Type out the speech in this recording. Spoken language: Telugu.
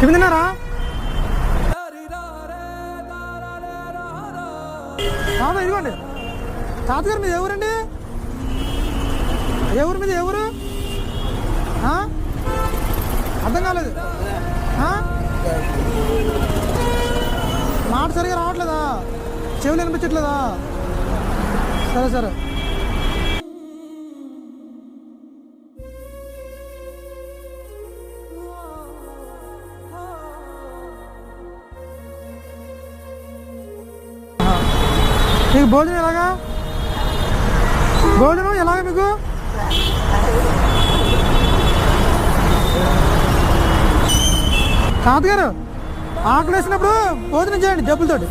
టిఫిన్ తిన్నారా? ఇదిగోండి. తాతగారు మీది ఎవరండి? ఏ ఊరు మీది? ఏ ఊరు? అర్థం కాలేదు. మాట సరిగా రావట్లేదా? చెవులు వినిపించట్లేదా? సరే సరే. మీకు భోజనం ఎలాగా? భోజనం ఎలాగా మీకు? తాతగారు ఆకలి వేసినప్పుడు భోజనం చేయండి జబ్బులతోటి.